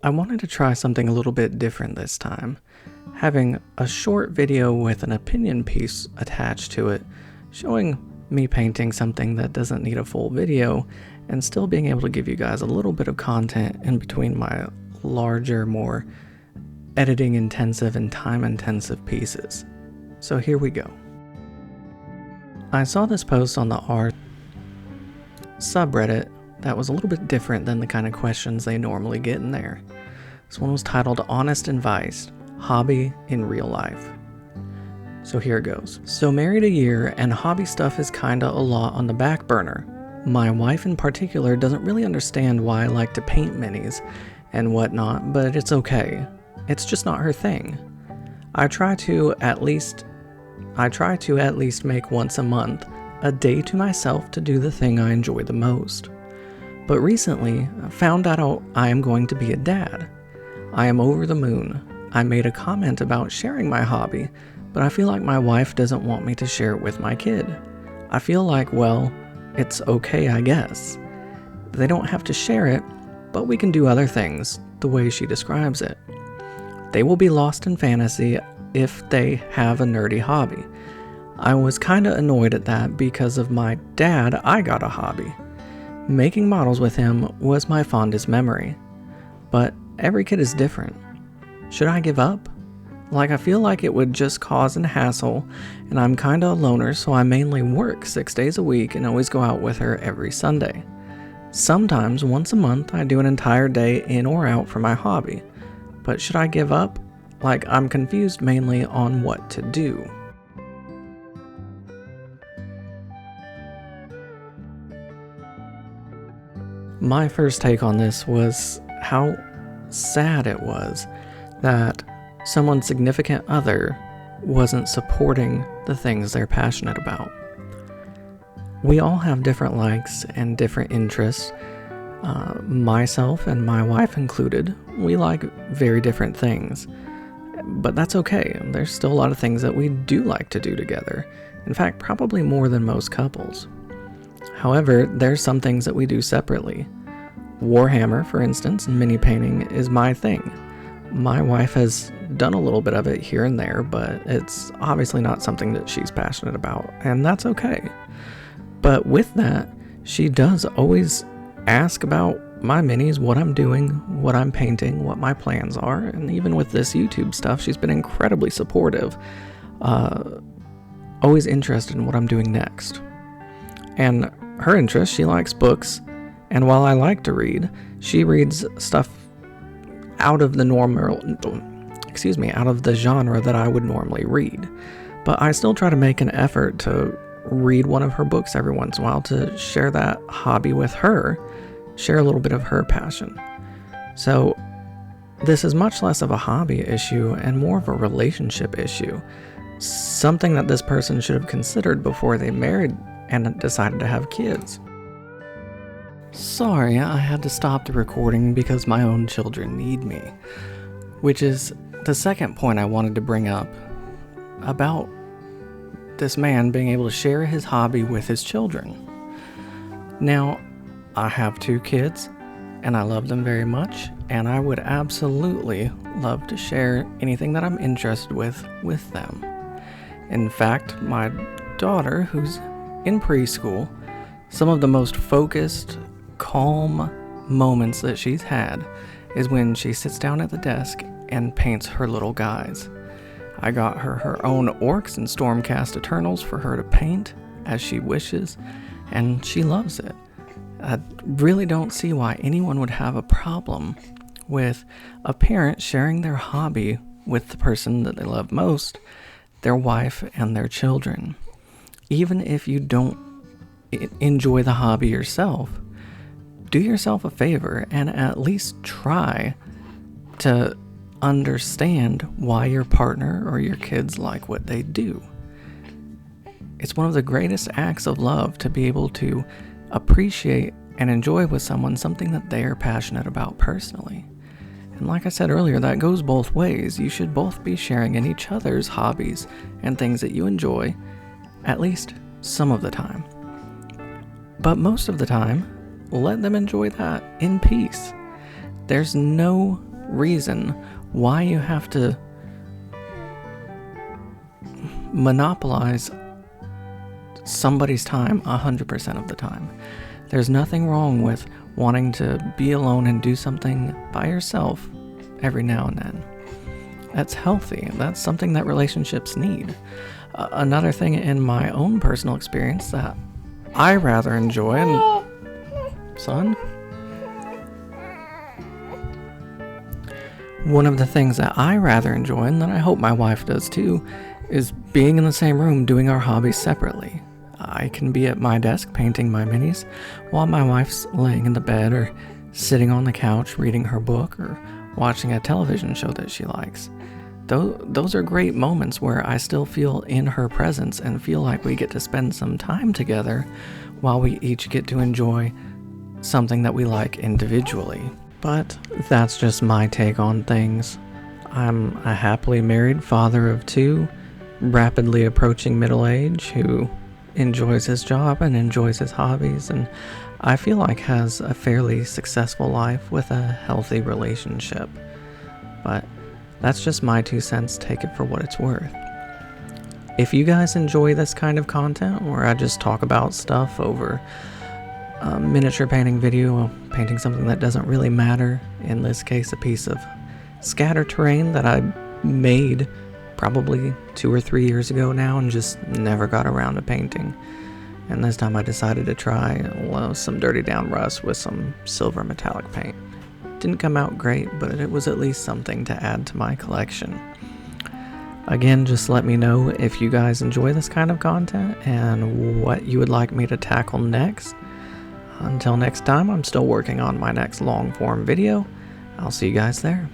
I wanted to try something a little bit different this time, having a short video with an opinion piece attached to it, showing me painting something that doesn't need a full video, and still being able to give you guys a little bit of content in between my larger, more editing intensive and time intensive pieces. So here we go. I saw this post on the art subreddit that was a little bit different than the kind of questions they normally get in there. This one was titled Honest Advice, Hobby in Real Life. So here it goes. So married a year and hobby stuff is kinda a lot on the back burner. My wife in particular doesn't really understand why I like to paint minis and whatnot, but it's okay. It's just not her thing. I try to at least make once a month a day to myself to do the thing I enjoy the most. But recently, I found out I am going to be a dad. I am over the moon. I made a comment about sharing my hobby, but I feel like my wife doesn't want me to share it with my kid. I feel like, well, it's okay, I guess. They don't have to share it, but we can do other things, the way she describes it. They will be lost in fantasy if they have a nerdy hobby. I was kinda annoyed at that because of my dad. I got a hobby. Making models with him was my fondest memory. But every kid is different. Should I give up? Like, I feel like it would just cause an hassle, and I'm kinda a loner, so I mainly work 6 days a week and always go out with her every Sunday. Sometimes, once a month, I do an entire day in or out for my hobby. But should I give up? Like, I'm confused mainly on what to do. My first take on this was how sad it was that someone's significant other wasn't supporting the things they're passionate about. We all have different likes and different interests. Myself and my wife included, we like very different things. But that's okay. There's still a lot of things that we do like to do together. In fact, probably more than most couples. However, there's some things that we do separately. Warhammer, for instance, mini painting is my thing. My wife has done a little bit of it here and there, but it's obviously not something that she's passionate about, and that's okay. But with that, she does always ask about my minis, what I'm doing, what I'm painting, what my plans are, and even with this YouTube stuff, she's been incredibly supportive. Always interested in what I'm doing next. And her interest, she likes books, and while I like to read, she reads stuff out of the genre that I would normally read. But I still try to make an effort to read one of her books every once in a while to share that hobby with her, share a little bit of her passion. So this is much less of a hobby issue and more of a relationship issue. Something that this person should have considered before they married and decided to have kids. Sorry, I had to stop the recording because my own children need me. Which is the second point I wanted to bring up about this man being able to share his hobby with his children. Now, I have 2 kids, and I love them very much, and I would absolutely love to share anything that I'm interested with them. In fact, my daughter, who's in preschool, some of the most focused, calm moments that she's had is when she sits down at the desk and paints her little guys. I got her her own orcs and Stormcast Eternals for her to paint as she wishes, and she loves it. I really don't see why anyone would have a problem with a parent sharing their hobby with the person that they love most, their wife and their children. Even if you don't enjoy the hobby yourself, do yourself a favor and at least try to understand why your partner or your kids like what they do. It's one of the greatest acts of love to be able to appreciate and enjoy with someone something that they are passionate about personally. And like I said earlier, that goes both ways. You should both be sharing in each other's hobbies and things that you enjoy, at least some of the time. But most of the time, let them enjoy that in peace. There's no reason why you have to monopolize somebody's time 100% of the time. There's nothing wrong with wanting to be alone and do something by yourself every now and then. That's healthy. That's something that relationships need. Another thing in my own personal experience that I rather enjoy, and son? One of the things that I rather enjoy, and that I hope my wife does too, is being in the same room doing our hobbies separately. I can be at my desk painting my minis while my wife's laying in the bed or sitting on the couch reading her book or watching a television show that she likes. Those are great moments where I still feel in her presence and feel like we get to spend some time together while we each get to enjoy something that we like individually. But that's just my take on things. I'm a happily married father of 2, rapidly approaching middle age, who enjoys his job and enjoys his hobbies, and I feel like has a fairly successful life with a healthy relationship. But that's just my 2 cents, take it for what it's worth. If you guys enjoy this kind of content where I just talk about stuff over a miniature painting video, painting something that doesn't really matter, in this case a piece of scatter terrain that I made probably 2 or 3 years ago now and just never got around to painting. And this time I decided to try some dirty down rust with some silver metallic paint. Didn't come out great, but it was at least something to add to my collection. Again, just let me know if you guys enjoy this kind of content and what you would like me to tackle next. Until next time, I'm still working on my next long form video. I'll see you guys there.